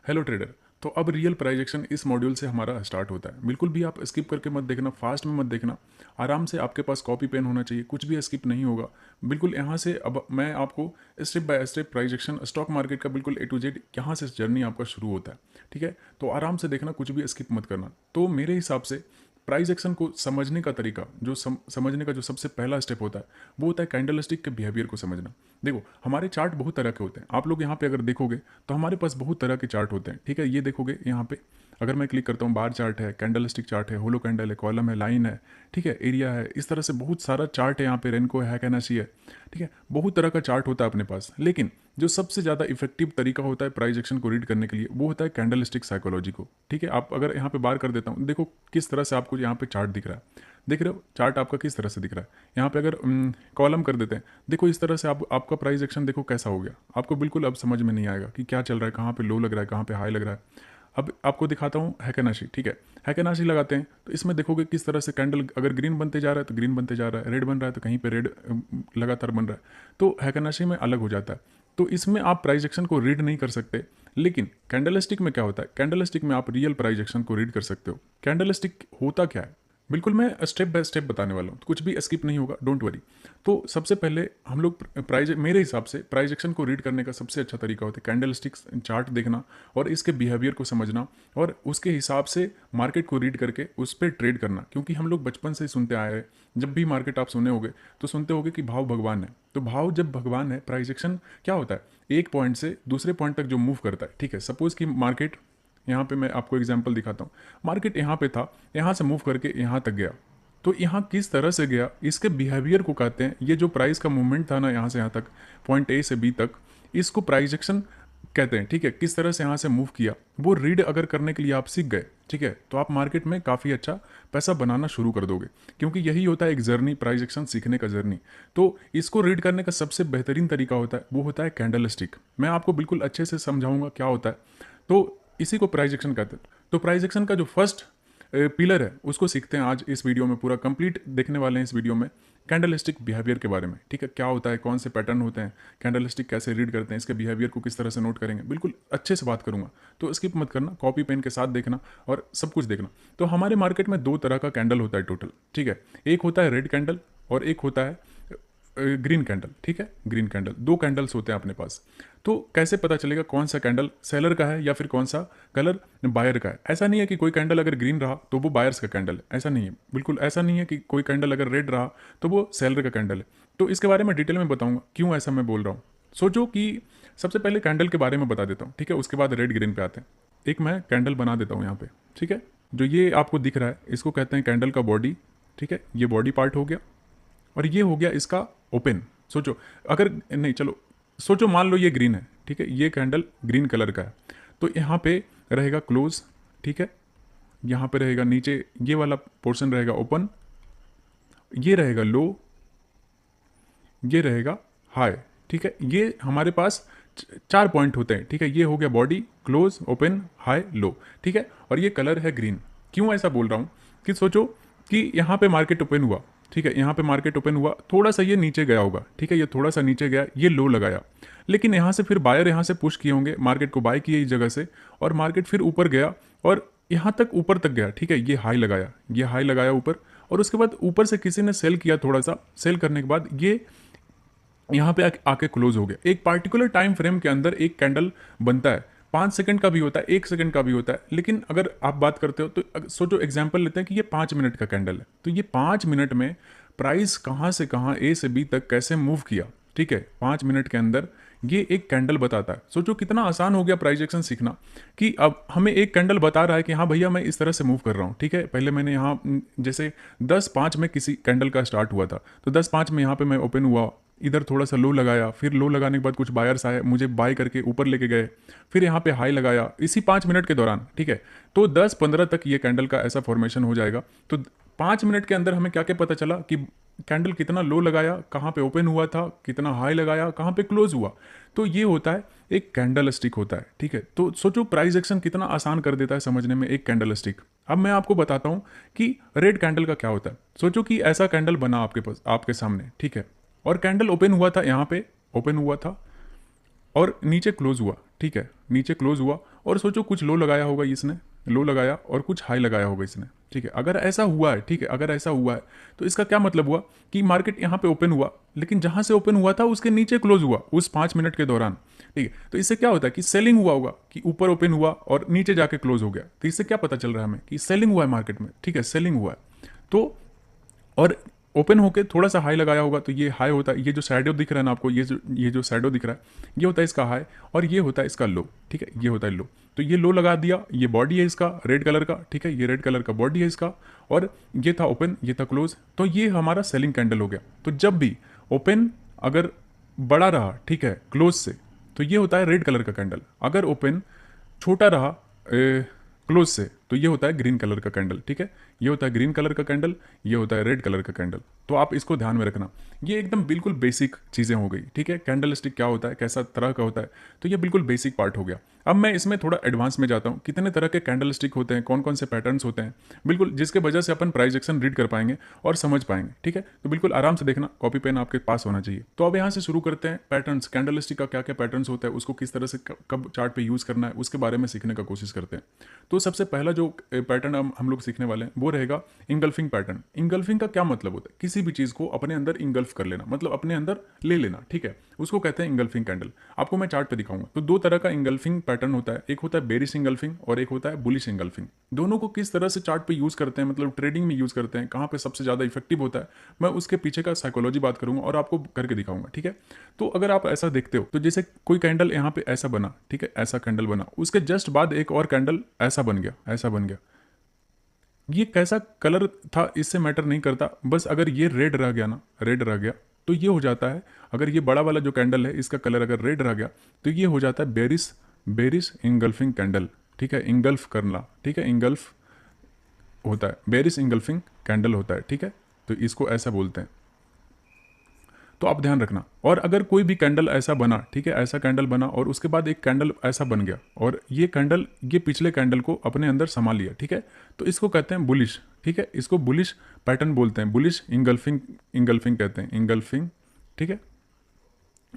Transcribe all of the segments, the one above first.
Hello trader. तो अब real price action इस मॉड्यूल से हमारा स्टार्ट होता है। बिल्कुल भी आप स्किप करके मत देखना, फास्ट में मत देखना। आराम से आपके पास कॉपी पेन होना चाहिए, कुछ भी स्किप नहीं होगा। बिल्कुल यहाँ से अब मैं आपको step by step price action stock market का बिल्कुल ए टू जेड यहाँ से जर्नी आपका शुरू होता है। ठीक है, तो आराम से देखना, कुछ भी स्किप मत करना। तो मेरे हिसाब से प्राइस एक्शन को समझने का तरीका समझने का जो सबसे पहला स्टेप होता है वो होता है कैंडलस्टिक के बिहेवियर को समझना। देखो, हमारे चार्ट बहुत तरह के होते हैं। आप लोग यहाँ पे अगर देखोगे तो हमारे पास बहुत तरह के चार्ट होते हैं। ठीक है, ये देखोगे यहाँ पे अगर मैं क्लिक करता हूँ, बार चार्ट है, कैंडलस्टिक चार्ट है, होलो कैंडल है, कॉलम है, लाइन है, ठीक है, एरिया है, इस तरह से बहुत सारा चार्ट है। यहाँ पे रेनको है, कैनाशी है, ठीक है, बहुत तरह का चार्ट होता है अपने पास। लेकिन जो सबसे ज़्यादा इफेक्टिव तरीका होता है प्राइस एक्शन को रीड करने के लिए वो होता है कैंडलस्टिक साइकोलॉजी को। ठीक है, आप अगर यहाँ पे बार कर देता हूँ, देखो किस तरह से आपको यहाँ पे चार्ट दिख रहा है। देख रहे हो चार्ट आपका किस तरह से दिख रहा है। यहाँ पे अगर कॉलम कर देते हैं, देखो इस तरह से आपका प्राइस एक्शन देखो कैसा हो गया। आपको बिल्कुल अब समझ में नहीं आएगा कि क्या चल रहा है, कहाँ पे लो लग रहा है, कहाँ पे हाई लग रहा है। अब आपको दिखाता हूँ हैकेनाशी। ठीक है, हैकेनाशी लगाते हैं तो इसमें देखोगे किस तरह से कैंडल अगर ग्रीन बनते जा रहा है तो ग्रीन बनते जा रहा है, रेड बन रहा है तो कहीं पे रेड लगातार बन रहा है। तो हैकेनाशी में अलग हो जाता है। तो इसमें आप प्राइस एक्शन को रीड नहीं कर सकते। लेकिन कैंडलस्टिक में क्या होता है, कैंडलस्टिक में आप रियल प्राइस एक्शन को रीड कर सकते हो। कैंडलस्टिक होता क्या है, बिल्कुल मैं स्टेप बाय स्टेप बताने वाला हूँ, कुछ भी स्किप नहीं होगा, डोंट वरी। तो सबसे पहले हम लोग प्राइज मेरे हिसाब से प्राइस एक्शन को रीड करने का सबसे अच्छा तरीका होता है कैंडलस्टिक्स चार्ट देखना और इसके बिहेवियर को समझना और उसके हिसाब से मार्केट को रीड करके उस पर ट्रेड करना। क्योंकि हम लोग बचपन से ही सुनते आए हैं, जब भी मार्केट आप सुने होगे तो सुनते होगे कि भाव भगवान है। तो भाव जब भगवान है, प्राइस एक्शन क्या होता है, एक पॉइंट से दूसरे पॉइंट तक जो मूव करता है। ठीक है, सपोज कि मार्केट यहाँ पे मैं आपको एग्जांपल दिखाता हूँ, मार्केट यहाँ पे था, यहाँ से मूव करके यहाँ तक गया। तो यहाँ किस तरह से गया, इसके बिहेवियर को कहते हैं। ये जो प्राइस का मूवमेंट था ना, यहाँ से यहाँ तक, पॉइंट ए से बी तक, इसको प्राइस एक्शन कहते हैं। ठीक है, किस तरह से यहाँ से मूव किया वो रीड अगर करने के लिए आप सीख गए, ठीक है, तो आप मार्केट में काफ़ी अच्छा पैसा बनाना शुरू कर दोगे। क्योंकि यही होता है एक जर्नी, प्राइस एक्शन सीखने का जर्नी। तो इसको रीड करने का सबसे बेहतरीन तरीका होता है वो होता है कैंडलस्टिक। मैं आपको बिल्कुल अच्छे से समझाऊंगा क्या होता है। तो इसी को प्राइस एक्शन कहते हैं। तो प्राइस एक्शन का जो फर्स्ट पिलर है उसको सीखते हैं आज इस वीडियो में। पूरा कंप्लीट देखने वाले हैं इस वीडियो में कैंडलस्टिक बिहेवियर के बारे में। ठीक है, क्या होता है, कौन से पैटर्न होते हैं, कैंडलस्टिक कैसे रीड करते हैं, इसके बिहेवियर को किस तरह से नोट करेंगे, बिल्कुल अच्छे से बात करूंगा। तो स्किप मत करना, कॉपी पेन के साथ देखना और सब कुछ देखना। तो हमारे मार्केट में दो तरह का कैंडल होता है टोटल। ठीक है, एक होता है रेड कैंडल और एक होता है ग्रीन कैंडल। ठीक है, ग्रीन कैंडल, दो कैंडल्स होते हैं अपने पास। तो कैसे पता चलेगा कौन सा कैंडल सेलर का है या फिर कौन सा कलर बायर का है। ऐसा नहीं है कि कोई कैंडल अगर ग्रीन रहा तो वो बायर्स का कैंडल है, ऐसा नहीं है, बिल्कुल ऐसा नहीं है कि कोई कैंडल अगर रेड रहा तो वो सेलर का कैंडल है। तो इसके बारे में डिटेल में बताऊंगा क्यों ऐसा मैं बोल रहा हूँ। सोचो कि सबसे पहले कैंडल के बारे में बता देता हूँ, ठीक है, उसके बाद रेड ग्रीन पे आते हैं। एक मैं कैंडल बना देता हूँ यहाँ पे। ठीक है, जो ये आपको दिख रहा है इसको कहते हैं कैंडल का बॉडी। ठीक है, ये बॉडी पार्ट हो गया और ये हो गया इसका ओपन। सोचो अगर नहीं, चलो सोचो मान लो ये ग्रीन है। ठीक है, ये कैंडल ग्रीन कलर का है तो यहाँ पे रहेगा क्लोज। ठीक है, यहाँ पे रहेगा नीचे ये वाला पोर्शन रहेगा ओपन, ये रहेगा लो, ये रहेगा हाई। ठीक है, ये हमारे पास चार पॉइंट होते हैं। ठीक है, ये हो गया बॉडी, क्लोज, ओपन, हाई, लो। ठीक है, और ये कलर है ग्रीन। क्यों ऐसा बोल रहा हूँ कि सोचो कि यहाँ पे मार्केट ओपन हुआ। ठीक है, यहाँ पे मार्केट ओपन हुआ, थोड़ा सा ये नीचे गया होगा। ठीक है, ये थोड़ा सा नीचे गया, ये लो लगाया, लेकिन यहाँ से फिर बायर यहाँ से पुश किए होंगे, मार्केट को बाय किए इस जगह से, और मार्केट फिर ऊपर गया और यहाँ तक ऊपर तक गया। ठीक है, ये हाई लगाया, ये हाई लगाया ऊपर, और उसके बाद ऊपर से किसी ने सेल किया, थोड़ा सा सेल करने के बाद ये यहाँ पे आके क्लोज हो गया। एक पार्टिकुलर टाइम फ्रेम के अंदर एक कैंडल बनता है, 5 सेकंड का भी होता है, 1 सेकंड का भी होता है। लेकिन अगर आप बात करते हो तो सोचो एग्जांपल लेते हैं कि ये 5 मिनट का कैंडल है, तो ये 5 मिनट में प्राइस कहाँ से कहाँ ए से बी तक कैसे मूव किया। ठीक है, 5 मिनट के अंदर ये एक कैंडल बताता है। सोचो कितना आसान हो गया प्राइस एक्शन सीखना कि अब हमें एक कैंडल बता रहा है कि हाँ भैया मैं इस तरह से मूव कर रहा हूँ। ठीक है, पहले मैंने यहाँ जैसे 10:05 में किसी कैंडल का स्टार्ट हुआ था, तो 10:05 में यहाँ पे मैं ओपन हुआ, इधर थोड़ा सा लो लगाया, फिर लो लगाने के बाद कुछ बायर्स आए, मुझे बाय करके ऊपर लेके गए, फिर यहाँ पे हाई लगाया इसी 5 मिनट के दौरान। ठीक है, तो 10-15 तक ये कैंडल का ऐसा फॉर्मेशन हो जाएगा। तो 5 मिनट के अंदर हमें क्या क्या पता चला कि कैंडल कितना लो लगाया, कहाँ पे ओपन हुआ था, कितना हाई लगाया, कहाँ पे क्लोज हुआ। तो ये होता है एक कैंडल स्टिक होता है। ठीक है, तो सोचो प्राइस एक्शन कितना आसान कर देता है समझने में एक कैंडल स्टिक। अब मैं आपको बताता हूँ कि रेड कैंडल का क्या होता है। सोचो कि ऐसा कैंडल बना आपके पास, आपके सामने। ठीक है, और कैंडल ओपन हुआ था, यहाँ पे ओपन हुआ था, और नीचे क्लोज हुआ, ठीक है, नीचे क्लोज हुआ, और सोचो कुछ लो लगाया होगा इसने, लो लगाया और कुछ हाई लगाया होगा इसने, ठीक है। अगर ऐसा हुआ है, ठीक है, अगर ऐसा हुआ है तो इसका क्या मतलब हुआ कि मार्केट यहाँ पे ओपन हुआ, लेकिन जहाँ से ओपन हुआ था उसके नीचे क्लोज हुआ उस 5 मिनट के दौरान, ठीक है। तो इससे क्या होता है कि सेलिंग हुआ होगा, कि ऊपर ओपन हुआ और नीचे जाके क्लोज हो गया। तो इससे क्या पता चल रहा है हमें कि सेलिंग हुआ है मार्केट में, ठीक है, सेलिंग हुआ है। तो और ओपन होके थोड़ा सा हाई लगाया होगा, तो ये हाई होता है, ये जो शैडो दिख रहा है ना आपको, ये जो शैडो दिख रहा है, ये होता है इसका हाई, और ये होता है इसका लो, ठीक है, ये होता है लो। तो ये लो लगा दिया, ये बॉडी है इसका रेड कलर का, ठीक है, ये रेड कलर का बॉडी है इसका, और ये था ओपन, ये था क्लोज, तो ये हमारा सेलिंग कैंडल हो गया। तो जब भी ओपन अगर बड़ा रहा, ठीक है, क्लोज से, तो ये होता है रेड कलर का कैंडल। अगर ओपन छोटा रहा क्लोज से, तो ये होता है ग्रीन कलर का कैंडल, ठीक है, ये होता है ग्रीन कलर का कैंडल, ये होता है रेड कलर का कैंडल। तो आप इसको ध्यान में रखना, ये एकदम बिल्कुल बेसिक चीज़ें हो गई, ठीक है। कैंडल स्टिक क्या होता है, कैसा तरह का होता है, तो ये बिल्कुल बेसिक पार्ट हो गया। अब मैं इसमें थोड़ा एडवांस में जाता हूँ, कितने तरह के कैंडल स्टिक होते हैं, कौन कौन से पैटर्न्स होते हैं, बिल्कुल जिसके वजह से अपन प्राइस एक्शन रीड कर पाएंगे और समझ पाएंगे, ठीक है। तो बिल्कुल आराम से देखना, कॉपी पेन आपके पास होना चाहिए। तो अब यहाँ से शुरू करते हैं पैटर्न्स, कैंडल स्टिक का क्या क्या पैटर्न्स होता है, उसको किस तरह से कब चार्ट पे यूज़ करना है, उसके बारे में सीखने का कोशिश करते हैं। तो सबसे पहला जो पैटर्न हम लोग सीखने वाले हैं वो रहेगा इंगल्फिंग पैटर्न। इंगल्फिंग का क्या मतलब होता है, किसी भी चीज़ को अपने अंदर इंगल्फ कर लेना, मतलब अपने अंदर ले लेना, ठीक है, उसको कहते हैं इंगल्फिंग कैंडल। आपको मैं चार्ट पे दिखाऊंगा। तो दो तरह का इंगल्फिंग पैटर्न होता है, एक होता है बेरिश इंगल्फिंग और एक होता है बुलिश इंगल्फिंग। दोनों को किस तरह से चार्ट पे यूज़ करते हैं, मतलब ट्रेडिंग में यूज़ करते हैं, कहाँ पे सबसे ज़्यादा इफेक्टिव होता है, मैं उसके पीछे का साइकोलॉजी बात करूंगा और आपको करके दिखाऊंगा, ठीक है। तो अगर आप ऐसा देखते हो, तो जैसे कोई कैंडल यहाँ पे ऐसा बना, ठीक है, ऐसा कैंडल बना, उसके जस्ट बाद एक और कैंडल ऐसा बन गया, ऐसा बन गया। ये कैसा कलर था इससे मैटर नहीं करता, बस अगर ये रेड रह गया ना, रेड रह गया, तो ये हो जाता है, अगर ये बड़ा वाला जो कैंडल है इसका कलर अगर रेड रह गया, तो ये हो जाता है बेरिश, बेरिश इंगल्फिंग कैंडल, ठीक है, इंगल्फ करना, ठीक है, इंगल्फ होता है, बेरिश इंगल्फिंग कैंडल होता है, ठीक है। तो इसको ऐसा बोलते हैं, तो आप ध्यान रखना। और अगर कोई भी कैंडल ऐसा बना, ठीक है, ऐसा कैंडल बना और उसके बाद एक कैंडल ऐसा बन गया और ये कैंडल ये पिछले कैंडल को अपने अंदर संभाल लिया, ठीक है, तो इसको कहते हैं बुलिश, ठीक है, इसको बुलिश पैटर्न बोलते हैं, बुलिश इंगल्फिंग, इंगल्फिंग कहते हैं, इंगल्फिंग, ठीक है,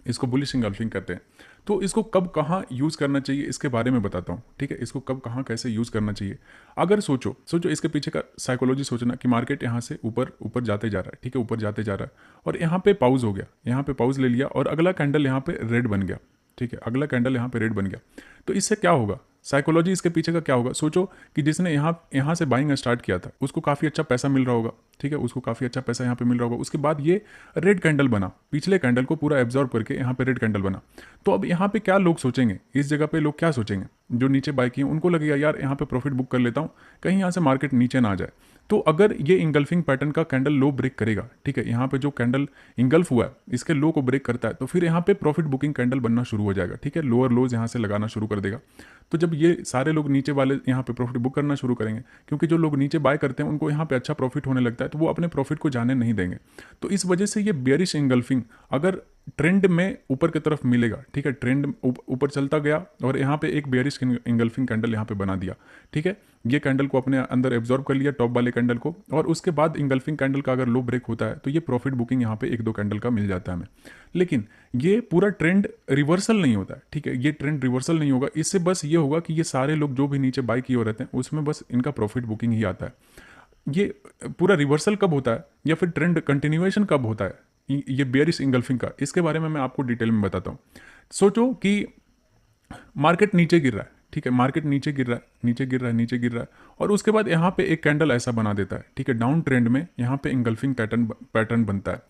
इसको बुलिश इंगल्फिंग कहते हैं। तो इसको कब कहाँ यूज़ करना चाहिए इसके बारे में बताता हूँ, ठीक है, इसको कब कहाँ कैसे यूज़ करना चाहिए। अगर सोचो सोचो इसके पीछे का साइकोलॉजी सोचना कि मार्केट यहाँ से ऊपर ऊपर जाते जा रहा है, ठीक है, ऊपर जाते जा रहा है और यहाँ पे पाउज हो गया, यहाँ पे पाउज ले लिया और अगला कैंडल यहाँ पे रेड बन गया, ठीक है, अगला कैंडल यहाँ पे रेड बन गया। तो इससे क्या होगा, साइकोलॉजी इसके पीछे का क्या होगा, सोचो कि जिसने यहाँ से बाइंग स्टार्ट किया था उसको काफ़ी अच्छा पैसा मिल रहा होगा, ठीक है, उसको काफ़ी अच्छा पैसा यहाँ पे मिल रहा होगा। उसके बाद ये रेड कैंडल बना, पिछले कैंडल को पूरा एब्जॉर्ब करके यहाँ पे रेड कैंडल बना। तो अब यहाँ पे क्या लोग सोचेंगे, इस जगह पे लोग क्या सोचेंगे, जो नीचे बाई किए उनको लगेगा यार यहाँ पे प्रॉफिट बुक कर लेता हूँ, कहीं यहाँ से मार्केट नीचे ना आ जाए। तो अगर ये इंगल्फिंग पैटर्न का कैंडल लो ब्रेक करेगा, ठीक है, यहाँ पे जो कैंडल इंगल्फ हुआ है इसके लो को ब्रेक करता है, तो फिर यहाँ पे प्रॉफिट बुकिंग कैंडल बनना शुरू हो जाएगा, ठीक है, लोअर लोज यहाँ से लगाना शुरू कर देगा। तो जब ये सारे लोग नीचे वाले यहाँ पे प्रॉफिट बुक करना शुरू करेंगे, क्योंकि जो लोग नीचे बाय करते हैं उनको यहाँ पे अच्छा प्रॉफिट होने लगता है, तो वो अपने प्रॉफिट को जाने नहीं देंगे। तो इस वजह से ये बेयरिश इंगल्फिंग अगर ट्रेंड में ऊपर की तरफ मिलेगा, ठीक है, ट्रेंड ऊपर चलता गया और यहाँ पे एक बेयरिश इंगल्फिंग कैंडल यहाँ पे बना दिया, ठीक है, ये कैंडल को अपने अंदर एब्जॉर्ब कर लिया टॉप वाले कैंडल को, और उसके बाद इंगल्फिंग कैंडल का अगर लो ब्रेक होता है तो ये प्रॉफिट बुकिंग यहाँ पे एक दो कैंडल का मिल जाता है हमें। लेकिन ये पूरा ट्रेंड रिवर्सल नहीं होता है, ठीक है, ये ट्रेंड रिवर्सल नहीं होगा, इससे बस ये होगा कि ये सारे लोग जो भी नीचे बाई किए हो रहते हैं उसमें बस इनका प्रॉफिट बुकिंग ही आता है। ये पूरा रिवर्सल कब होता है या फिर ट्रेंड कंटिन्यूएशन कब होता है, ये बेयरिश इंगल्फिंग का, इसके बारे में मैं आपको डिटेल में बताता हूँ। सोचो कि मार्केट नीचे गिर रहा है, ठीक है, मार्केट नीचे गिर रहा है, नीचे गिर रहा है, नीचे गिर रहा है, और उसके बाद यहाँ पे एक कैंडल ऐसा बना देता है, ठीक है, डाउन ट्रेंड में यहाँ पे इंगल्फिंग पैटर्न बनता है।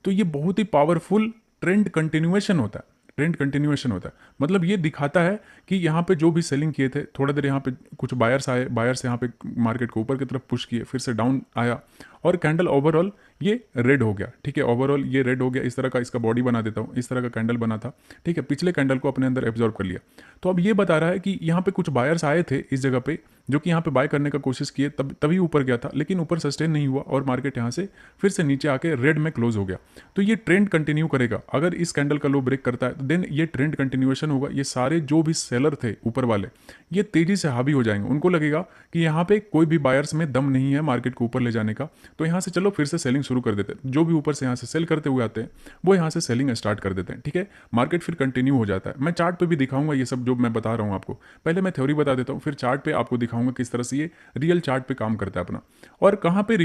तो ये बहुत ही पावरफुल ट्रेंड कंटिन्यूएशन होता है, ट्रेंड कंटिन्यूएशन होता है, मतलब ये दिखाता है कि यहाँ पे जो भी सेलिंग किए थे, थोड़ा देर यहाँ पे कुछ बायर्स आए, बायर्स यहाँ पे मार्केट को ऊपर की तरफ पुश किए, फिर से डाउन आया और कैंडल ओवरऑल ये रेड हो गया, ठीक है, ओवरऑल ये रेड हो गया। इस तरह का इसका बॉडी बना देता हूँ, इस तरह का कैंडल बना था, ठीक है, पिछले कैंडल को अपने अंदर एब्जॉर्ब कर लिया। तो अब ये बता रहा है कि यहाँ पे कुछ बायर्स आए थे इस जगह पे, जो कि यहाँ पे बाय करने का कोशिश किए, तब तभी ऊपर गया था, लेकिन ऊपर सस्टेन नहीं हुआ और मार्केट यहाँ से फिर से नीचे आके रेड में क्लोज हो गया। तो ये ट्रेंड कंटिन्यू करेगा, अगर इस कैंडल का लो ब्रेक करता है तो देन ये ट्रेंड कंटिन्यूएशन होगा। ये सारे जो भी सेलर थे ऊपर वाले, ये तेजी से हावी हो जाएंगे, उनको लगेगा कि यहाँ पे कोई भी बायर्स में दम नहीं है मार्केट को ऊपर ले जाने का, तो यहाँ से चलो फिर से सेलिंग शुरू कर देते हैं। जो भी ऊपर से यहाँ से सेल करते हुए आते हैं वो यहाँ से सेलिंग स्टार्ट कर देते हैं, ठीक है। मार्केट फिर कंटिन्यू हो जाता है। मैं चार्ट पे भी दिखाऊंगा ये सब जो मैं बता रहा हूँ आपको। पहले मैं थ्योरी बता देता हूँ, फिर चार्ट पे आपको दिखाऊंगा किस तरह से ये रियल चार्ट पे काम करता है अपना। और कहाँ पे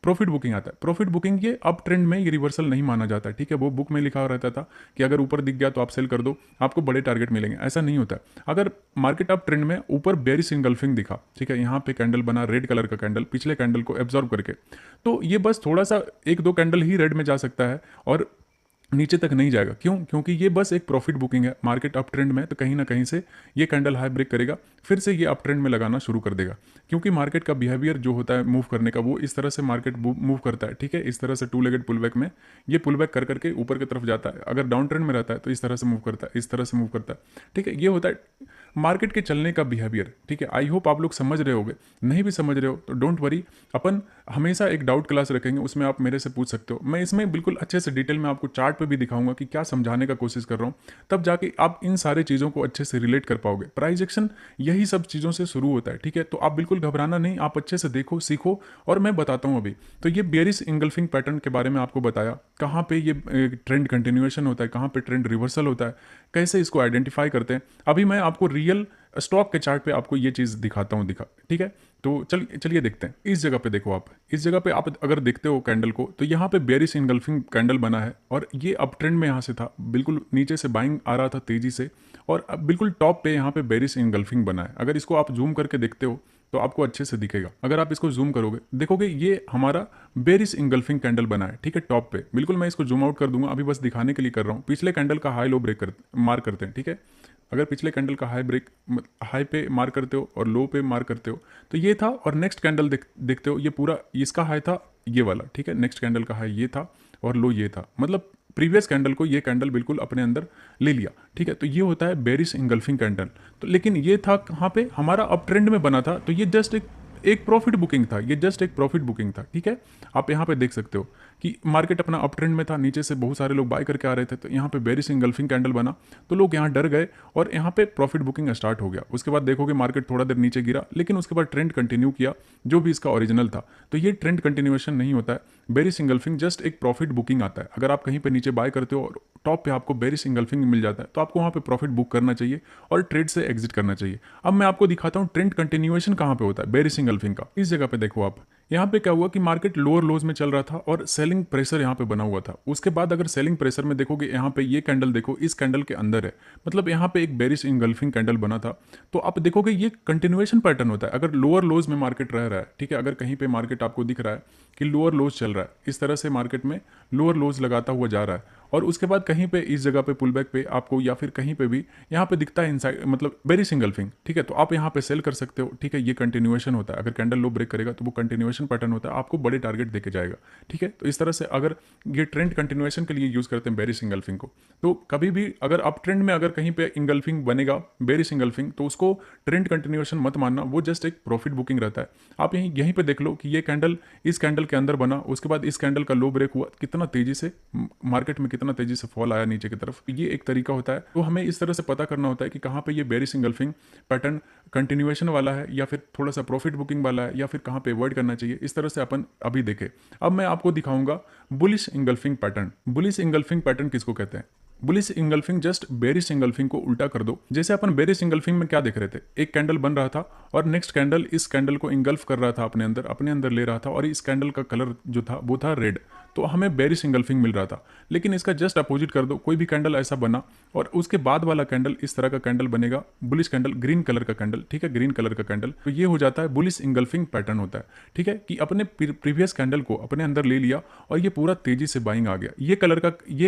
प्रॉफिट बुकिंग आता है। प्रॉफिट बुकिंग ये अप ट्रेंड में ये रिवर्सल नहीं माना जाता है, ठीक है। वो बुक में लिखा रहता था कि अगर ऊपर दिख गया तो आप सेल कर दो, आपको बड़े टारगेट मिलेंगे, ऐसा नहीं होता है। अगर मार्केट अप ट्रेंड में ऊपर बेरिश इंगल्फिंग दिखा, ठीक है, यहाँ पे कैंडल बना रेड कलर का कैंडल पिछले कैंडल को एब्जॉर्ब करके, तो ये बस थोड़ा सा एक दो कैंडल ही रेड में जा सकता है और नीचे तक नहीं जाएगा। क्यों? क्योंकि ये बस एक प्रॉफिट बुकिंग है। मार्केट अप ट्रेंड में तो कहीं ना कहीं से ये कैंडल हाई ब्रेक करेगा, फिर से ये अप ट्रेंड में लगाना शुरू कर देगा, क्योंकि मार्केट का बिहेवियर जो होता है मूव करने का, वो इस तरह से मार्केट मूव करता है, ठीक है। इस तरह से टू लेगेड पुल बैक में ये पुल बैक कर करके ऊपर की तरफ जाता है। अगर डाउन ट्रेंड में रहता है तो इस तरह से मूव करता है, इस तरह से मूव करता है, ठीक है। ये होता है मार्केट के चलने का बिहेवियर, ठीक है। आई होप आप लोग समझ रहे होगे। नहीं भी समझ रहे हो तो डोंट वरी, अपन हमेशा एक डाउट क्लास रखेंगे, उसमें आप मेरे से पूछ सकते हो। मैं इसमें बिल्कुल अच्छे से डिटेल में आपको चार्ट पे भी दिखाऊंगा कि क्या समझाने का कोशिश कर रहा हूँ, तब जाके आप इन सारे चीज़ों को अच्छे से रिलेट कर पाओगे। प्राइस एक्शन यही सब चीज़ों से शुरू होता है, ठीक है। तो आप बिल्कुल घबराना नहीं, आप अच्छे से देखो, सीखो, और मैं बताता हूँ अभी। तो ये बेरिश इंगल्फिंग पैटर्न के बारे में आपको बताया, कहाँ पे ये ट्रेंड कंटिन्यूएशन होता है, कहाँ पे ट्रेंड रिवर्सल होता है, कैसे इसको आइडेंटिफाई करते हैं। अभी मैं आपको रियल स्टॉक के चार्ट पे आपको ये चीज़ दिखाता हूँ, ठीक है। तो चलिए देखते हैं। इस जगह पे देखो आप, इस जगह पे आप अगर देखते हो कैंडल को, तो यहाँ पे बेरिश इनगल्फिंग कैंडल बना है और ये अप ट्रेंड में यहाँ से था, बिल्कुल नीचे से बाइंग आ रहा था तेजी से, और अब बिल्कुल टॉप पे यहाँ पे बेरिश इनगल्फिंग बना है। अगर इसको आप जूम करके देखते हो तो आपको अच्छे से दिखेगा। अगर आप इसको जूम करोगे देखोगे ये हमारा बेरिश इंगल्फिंग कैंडल बना है, ठीक है, टॉप पे। बिल्कुल मैं इसको जूम आउट कर दूंगा, अभी बस दिखाने के लिए कर रहा हूँ। पिछले कैंडल का हाई लो ब्रेक मार करते हैं, ठीक है। अगर पिछले कैंडल का हाई पे मार करते हो और लो पे मार करते हो तो ये था, और नेक्स्ट कैंडल देखते हो ये पूरा इसका हाई था ये वाला, ठीक है। नेक्स्ट कैंडल का हाई ये था और लो ये था, मतलब प्रीवियस कैंडल को ये कैंडल बिल्कुल अपने अंदर ले लिया, ठीक है। तो ये होता है बेरिश इंगल्फिंग कैंडल। तो लेकिन ये था कहाँ पे, हमारा अप ट्रेंड में बना था, तो ये जस्ट एक प्रॉफिट बुकिंग था, ये जस्ट एक प्रॉफिट बुकिंग था, ठीक है। आप यहाँ पे देख सकते हो कि मार्केट अपना अप ट्रेंड में था, नीचे से बहुत सारे लोग बाय करके आ रहे थे, तो यहाँ पे बेरिश इंगल्फिंग कैंडल बना, तो लोग यहाँ डर गए और यहाँ पे प्रॉफिट बुकिंग स्टार्ट हो गया। उसके बाद देखोगे मार्केट थोड़ा देर नीचे गिरा, लेकिन उसके बाद ट्रेंड कंटिन्यू किया जो भी इसका ओरिजिनल था। तो ये ट्रेंड कंटिन्यूएशन नहीं होता है, बेरिश इंगल्फिंग जस्ट एक प्रॉफिट बुकिंग आता है। अगर आप कहीं पे नीचे बाय करते हो और टॉप पे आपको बेरिश इंगल्फिंग मिल जाता है, तो आपको वहाँ पे प्रॉफिट बुक करना चाहिए और ट्रेड से एग्जिट करना चाहिए। अब मैं आपको दिखाता हूँ ट्रेंड कंटिन्यूएशन कहाँ पे होता है बेरिश इंगल्फिंग का। इस जगह पे देखो आप, यहाँ पे क्या हुआ कि मार्केट लोअर लोज में चल रहा था और सेलिंग प्रेशर यहाँ पे बना हुआ था। उसके बाद अगर सेलिंग प्रेशर में देखोगे, यहाँ पे ये कैंडल देखो, इस कैंडल के अंदर है, मतलब यहाँ पे एक बेरिश इंगल्फिंग कैंडल बना था। तो आप देखोगे ये कंटिन्यूएशन पैटर्न होता है। अगर लोअर लोज में मार्केट रह रहा है, ठीक है, अगर कहीं पे मार्केट आपको दिख रहा है कि लोअर लोज चल रहा है, इस तरह से मार्केट में लोअर लोज लगाता हुआ जा रहा है, और उसके बाद कहीं पे इस जगह पे पुल बैक पे आपको या फिर कहीं पे भी यहाँ पे दिखता है इनसाइड, मतलब बेरिश इंगल्फिंग, ठीक है। तो आप यहाँ पे सेल कर सकते हो, ठीक है। ये कंटिन्यूएशन होता है, अगर कैंडल लो ब्रेक करेगा तो वो कंटिन्यूएशन पैटर्न होता है, आपको बड़े टारगेट देके जाएगा, ठीक है। तो इस तरह से अगर ये ट्रेंड कंटिन्यूएशन के लिए यूज करते हैं बेरिश इंगल्फिंग को, तो कभी भी अगर अप ट्रेंड में अगर कहीं पे इंगल्फिंग बनेगा बेरिश इंगल्फिंग, तो उसको ट्रेंड कंटिन्यूएशन मत मानना, वो जस्ट एक प्रॉफिट बुकिंग रहता है। आप यहीं पे देख लो कि ये कैंडल इस कैंडल के अंदर बना, उसके बाद इस कैंडल का लो ब्रेक हुआ, कितना तेजी से मार्केट में कितना तेजी से फॉल आया नीचे की तरफ। ये एक तरीका होता है। तो हमें इस तरह से पता करना होता है कि कहाँ पे ये बेरिश इंगल्फिंग पैटर्न कंटिन्यूएशन वाला है या फिर थोड़ा सा प्रॉफिट बुकिंग वाला है, या फिर कहाँ पे अवॉइड करना चाहिए। इस तरह से अपन अभी देखें। अब मैं आपको दिखाऊंगा bullish engulfing pattern. Bullish engulfing pattern किसको कहते हैं? Bullish engulfing just bearish engulfing को उल्टा कर दो। जैसे अपन बेरिश इंगल्फिंग में क्या देख रहे थे, एक कैंडल बन रहा था और नेक्स्ट कैंडल इस कैंडल को इंगल्फ कर रहा था, अपने अंदर ले रहा था, और इस कैंडल का कलर जो था वो था रेड, तो हमें बेरिश इंगल्फिंग मिल रहा था। लेकिन इसका जस्ट अपोजिट कर दो, कोई भी कैंडल ऐसा बना और उसके बाद वाला कैंडल इस तरह का कैंडल बनेगा, बुलिश कैंडल, ग्रीन कलर का कैंडल, ठीक है, ग्रीन कलर का कैंडल, तो ये हो जाता है बुलिश इंगल्फिंग पैटर्न होता है, ठीक है। कि अपने प्रीवियस कैंडल को अपने अंदर ले लिया और ये पूरा तेजी से बाइंग आ गया। ये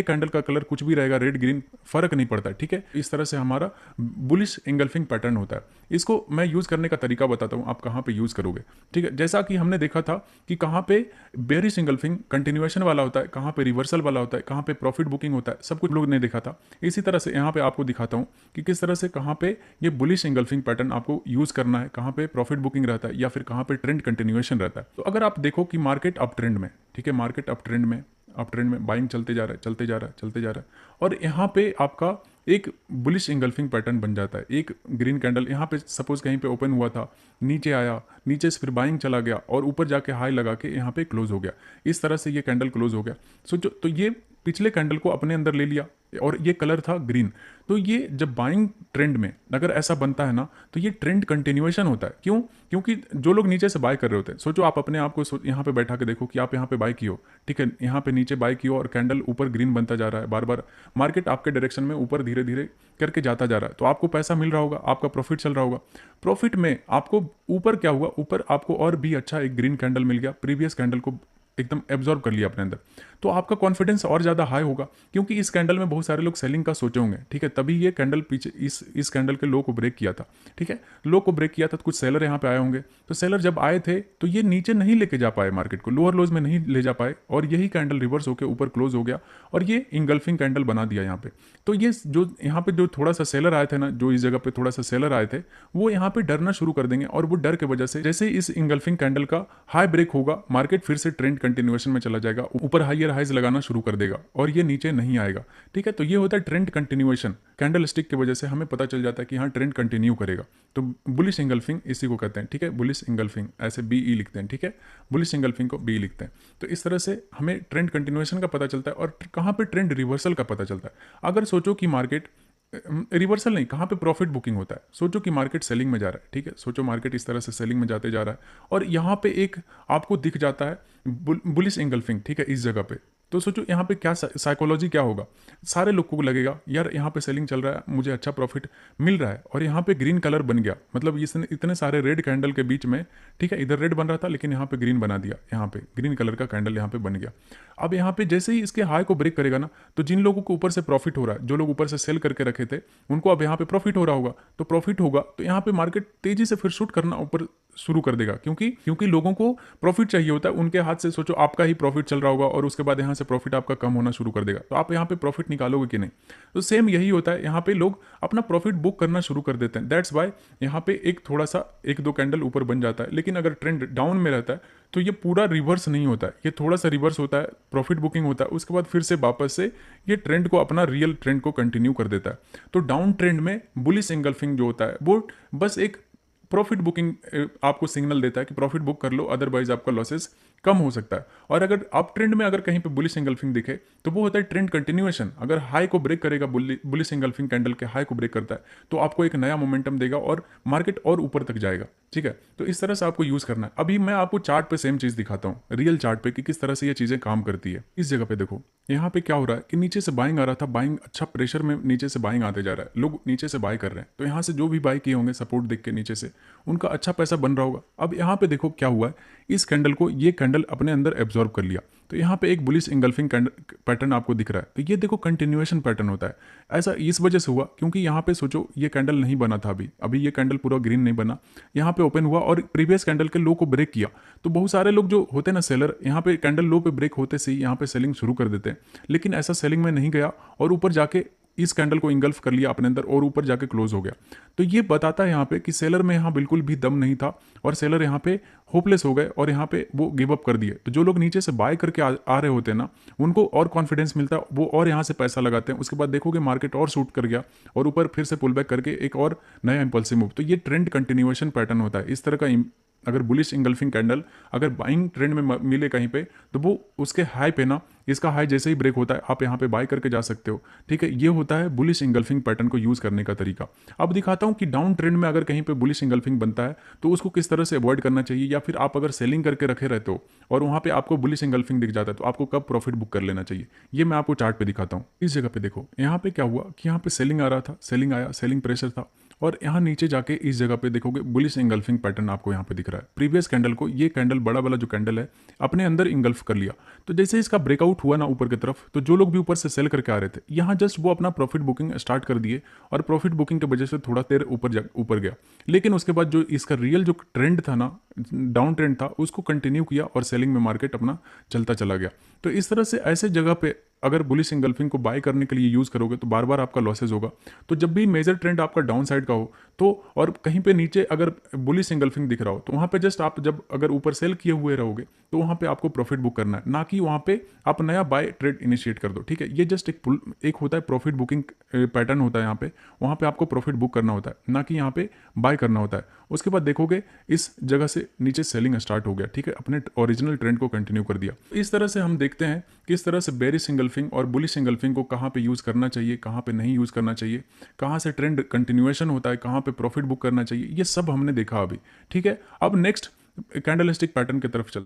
कैंडल का कलर कुछ भी रहेगा, रेड ग्रीन फर्क नहीं पड़ता, ठीक है। इस तरह से हमारा बुलिश इंगल्फिंग पैटर्न होता है। इसको मैं यूज़ करने का तरीका बताता हूँ, आप कहाँ पे यूज़ करोगे। ठीक है, जैसा कि हमने देखा था कि कहाँ पे बेयरिश इंगल्फिंग कंटिन्यूएशन वाला होता है, कहाँ पे रिवर्सल वाला होता है, कहाँ पे प्रॉफिट बुकिंग होता है, सब कुछ लोग ने देखा था। इसी तरह से यहाँ पे आपको दिखाता हूँ कि किस तरह से कहाँ पे ये बुलिश इंगल्फिंग पैटर्न आपको यूज़ करना है, कहाँ पे प्रॉफिट बुकिंग रहता है या फिर कहाँ पे ट्रेंड कंटिन्यूएशन रहता है। तो अगर आप देखो कि मार्केट अप ट्रेंड में, ठीक है, मार्केट अप ट्रेंड में बाइंग चलते जा रहा है, चलते जा रहा है, चलते जा रहा है, और यहाँ पे आपका एक बुलिश इंगल्फिंग पैटर्न बन जाता है। एक ग्रीन कैंडल यहाँ पे सपोज कहीं पे ओपन हुआ था, नीचे आया, नीचे से फिर बाइंग चला गया और ऊपर जाके हाई लगा के यहाँ पे क्लोज हो गया। इस तरह से ये कैंडल क्लोज हो गया। सोचो, तो ये पिछले कैंडल को अपने अंदर ले लिया और ये कलर था ग्रीन। तो ये जब बाइंग ट्रेंड में अगर ऐसा बनता है ना, तो ये ट्रेंड कंटिन्यूएशन होता है। क्यों? क्योंकि जो लोग नीचे से बाय कर रहे होते हैं, सोचो आप अपने आप को यहाँ पे बैठा के देखो कि आप यहाँ पे बाय की हो, ठीक है, यहाँ पे नीचे बाय की हो और कैंडल ऊपर ग्रीन बनता जा रहा है, बार बार मार्केट आपके डायरेक्शन में ऊपर धीरे धीरे करके जाता जा रहा है, तो आपको पैसा मिल रहा होगा, आपका प्रॉफिट चल रहा होगा। प्रॉफिट में आपको ऊपर क्या हुआ, ऊपर आपको और भी अच्छा एक ग्रीन कैंडल मिल गया, प्रीवियस कैंडल को एकदम एब्जॉर्ब कर लिया अपने अंदर, तो आपका कॉन्फिडेंस और ज़्यादा हाई होगा। क्योंकि इस कैंडल में बहुत सारे लोग सेलिंग का सोचे होंगे, ठीक है, तभी ये कैंडल पीछे इस कैंडल के लो को ब्रेक किया था, ठीक है, लो को ब्रेक किया था, तो कुछ सेलर यहाँ पे आए होंगे। तो सेलर जब आए थे तो ये नीचे नहीं लेके जा पाए, मार्केट को लोअर लोज में नहीं ले जा पाए, और यही कैंडल रिवर्स होकर ऊपर क्लोज हो गया और ये इंगल्फिंग कैंडल बना दिया यहाँ पे। तो ये जो यहाँ पे जो थोड़ा सा सेलर आए थे ना, जो इस जगह पे थोड़ा सा सेलर आए थे, वो यहाँ पे डरना शुरू कर देंगे, और वो डर के वजह से जैसे ही इस इंगल्फिंग कैंडल का हाई ब्रेक होगा, मार्केट फिर से ट्रेंड कंटिन्यूएशन में चला जाएगा, ऊपर हाइयर हाइज लगाना शुरू कर देगा और ये नीचे नहीं आएगा। ठीक है, तो ये होता है ट्रेंड कंटिन्यूएशन। कैंडल स्टिक की वजह से हमें पता चल जाता है कि हाँ ट्रेंड कंटिन्यू करेगा। तो बुलिश इंगल्फिंग इसी को कहते हैं, ठीक है, बुलिश इंगल्फिंग, ऐसे BE लिखते हैं, ठीक है, बुलिश इंगल्फिंग को BE लिखते हैं। तो इस तरह से हमें ट्रेंड कंटिन्यूएशन का पता चलता है और कहाँ पे ट्रेंड रिवर्सल का पता चलता है। अगर सोचो कि मार्केट रिवर्सल नहीं, कहाँ पे प्रॉफिट बुकिंग होता है, सोचो कि मार्केट सेलिंग में जा रहा है, ठीक है, सोचो मार्केट इस तरह से सेलिंग में जाते जा रहा है और यहाँ पे एक आपको दिख जाता है बुलिश इंगल्फिंग, ठीक है, इस जगह पे। तो सोचो यहाँ पे क्या साइकोलॉजी क्या होगा, सारे लोगों को लगेगा यार यहाँ पे सेलिंग चल रहा है, मुझे अच्छा प्रॉफिट मिल रहा है, और यहाँ पे ग्रीन कलर बन गया, मतलब इसने इतने सारे रेड कैंडल के बीच में, ठीक है, इधर रेड बन रहा था लेकिन यहाँ पे ग्रीन बना दिया, यहाँ पे ग्रीन कलर का कैंडल यहाँ पे बन गया। अब यहाँ पे जैसे ही इसके हाई को ब्रेक करेगा ना, तो जिन लोगों को ऊपर से प्रॉफिट हो रहा है, जो लोग ऊपर से सेल करके रखे थे, उनको अब यहाँ पे प्रॉफिट हो रहा होगा, तो प्रॉफिट होगा तो यहाँ पे मार्केट तेजी से फिर शूट करना ऊपर शुरू कर देगा। क्योंकि लोगों को प्रॉफिट चाहिए होता है, उनके हाथ से सोचो आपका ही प्रॉफिट चल रहा होगा और उसके बाद यहाँ से प्रॉफिट आपका कम होना शुरू कर देगा, तो आप यहाँ पे प्रॉफिट निकालोगे कि नहीं। तो सेम यही होता है, यहाँ पे लोग अपना प्रॉफिट बुक करना शुरू कर देते हैं। दैट्स वाई यहाँ पे एक थोड़ा सा एक दो कैंडल ऊपर बन जाता है, लेकिन अगर ट्रेंड डाउन में रहता है तो ये पूरा रिवर्स नहीं होता है, ये थोड़ा सा रिवर्स होता है, प्रॉफिट बुकिंग होता है, उसके बाद फिर से वापस से ये ट्रेंड को, अपना रियल ट्रेंड को कंटिन्यू कर देता है। तो डाउन ट्रेंड में बुलिश इंगल्फिंग जो होता है वो बस एक प्रॉफिट बुकिंग आपको सिग्नल देता है कि प्रॉफिट बुक कर लो, अदरवाइज आपका लॉसेस कम हो सकता है। और अगर अप ट्रेंड में अगर कहीं पे बुलिश इंगल्फिंग दिखे तो वो होता है ट्रेंड कंटिन्यूएशन। अगर हाई को ब्रेक करेगा, बुलिश इंगल्फिंग कैंडल के हाई को ब्रेक करता है तो आपको एक नया मोमेंटम देगा और मार्केट और ऊपर तक जाएगा। ठीक है, तो इस तरह से आपको यूज करना है। अभी मैं आपको चार्ट पे सेम चीज दिखाता हूँ, रियल चार्ट पे, कि किस तरह से ये चीजें काम करती है। इस जगह पे देखो, यहाँ पे क्या हो रहा है कि नीचे से बाइंग आ रहा था, बाइंग अच्छा प्रेशर में नीचे से बाइंग आते जा रहा है, लोग नीचे से बाय कर रहे हैं, तो यहाँ से जो भी बाय किए होंगे सपोर्ट देख के नीचे से, उनका अच्छा पैसा बन रहा होगा। अब यहाँ पे देखो क्या हुआ है, इस कैंडल को ये कैंडल अपने अंदर एब्जॉर्ब कर लिया, तो यहाँ पे एक बुलिश इंगल्फिंग पैटर्न आपको दिख रहा है। तो ये देखो कंटिन्यूएशन पैटर्न होता है। ऐसा इस वजह से हुआ क्योंकि यहाँ पे सोचो ये कैंडल नहीं बना था, अभी ये कैंडल पूरा ग्रीन नहीं बना, यहाँ पे ओपन हुआ और प्रीवियस कैंडल के लो को ब्रेक किया। तो बहुत सारे लोग जो होते हैं ना सेलर, यहाँ पे कैंडल लो पे ब्रेक होते से ही यहाँ पे सेलिंग शुरू कर देते हैं, लेकिन ऐसा सेलिंग में नहीं गया और ऊपर जाके इस कैंडल को इंगल्फ कर लिया अपने अंदर और ऊपर जाके क्लोज हो गया। तो ये बताता है यहाँ पे कि सेलर में यहाँ बिल्कुल भी दम नहीं था और सेलर यहाँ पे होपलेस हो गए और यहाँ पे वो गिव अप कर दिए। तो जो लोग नीचे से बाय करके आ रहे होते हैं ना, उनको और कॉन्फिडेंस मिलता है, वो और यहाँ से पैसा लगाते हैं। उसके बाद देखोगे मार्केट और शूट कर गया और ऊपर फिर से पुल बैक करके एक और नया इंपल्सिव मूव। तो ये ट्रेंड कंटिन्यूएशन पैटर्न होता है। इस तरह का अगर बुलिश इंगल्फिंग कैंडल अगर बाइंग ट्रेंड में मिले कहीं पे, तो वो उसके हाई पे ना, इसका हाई जैसे ही ब्रेक होता है आप यहाँ पे बाय करके जा सकते हो। ठीक है, ये होता है बुलिश इंगल्फिंग पैटर्न को यूज करने का तरीका। अब दिखाता हूँ कि डाउन ट्रेंड में अगर कहीं पे बुलिश इंगल्फिंग बनता है तो उसको किस तरह से अवॉइड करना चाहिए, या फिर आप अगर सेलिंग करके रखे रहते हो और वहाँ पे आपको बुलिश इंगल्फिंग दिख जाता है तो आपको कब प्रॉफिट बुक कर लेना चाहिए, ये मैं आपको चार्ट पे दिखाता हूँ। इस जगह पे देखो, यहाँ पे क्या हुआ कि यहाँ पे सेलिंग आ रहा था, सेलिंग आया, सेलिंग प्रेशर था और यहाँ नीचे जाके इस जगह पे देखोगे बुलिश इंगल्फिंग पैटर्न आपको यहाँ पे दिख रहा है। प्रीवियस कैंडल को ये कैंडल बड़ा वाला जो कैंडल है अपने अंदर इंगल्फ कर लिया। तो जैसे इसका ब्रेकआउट हुआ ना ऊपर की तरफ, तो जो लोग भी ऊपर से सेल करके आ रहे थे यहाँ जस्ट वो अपना प्रॉफिट बुकिंग स्टार्ट कर दिए और प्रॉफिट बुकिंग की वजह से थोड़ा देर ऊपर गया। लेकिन उसके बाद जो इसका रियल जो ट्रेंड था ना, डाउन ट्रेंड था, उसको कंटिन्यू किया और सेलिंग में मार्केट अपना चलता चला गया। तो इस तरह से ऐसे जगह पे अगर बुलिश इंगल्फिंग को बाय करने के लिए यूज़ करोगे तो बार बार आपका लॉसेज होगा। तो जब भी मेजर ट्रेंड आपका डाउन साइड का हो तो, और कहीं पे नीचे अगर बुलिश इंगल्फिंग दिख रहा हो, तो वहाँ पे जस्ट आप जब अगर ऊपर सेल किए हुए रहोगे तो वहाँ पे आपको प्रॉफिट बुक करना है, ना कि वहाँ पे आप नया बाय ट्रेड इनिशिएट कर दो। ठीक है, ये जस्ट एक होता है प्रॉफिट बुकिंग पैटर्न होता है यहाँ पे, वहाँ पे आपको प्रॉफिट बुक करना होता है, ना कि यहाँ पे बाय करना होता है। उसके बाद देखोगे इस जगह से नीचे सेलिंग स्टार्ट हो गया। ठीक है, अपने ओरिजिनल ट्रेंड को कंटिन्यू कर दिया। इस तरह से हम देखते हैं किस तरह से बेरिश इंगल्फिंग और बुलिश इंगल्फिंग को कहाँ पे यूज़ करना चाहिए, कहाँ पे नहीं यूज़ करना चाहिए, कहाँ से ट्रेंड कंटिन्यूएशन होता है, कहाँ पे प्रॉफिट बुक करना चाहिए, ये सब हमने देखा अभी। ठीक है, अब नेक्स्ट कैंडलस्टिक पैटर्न की तरफ चलते हैं।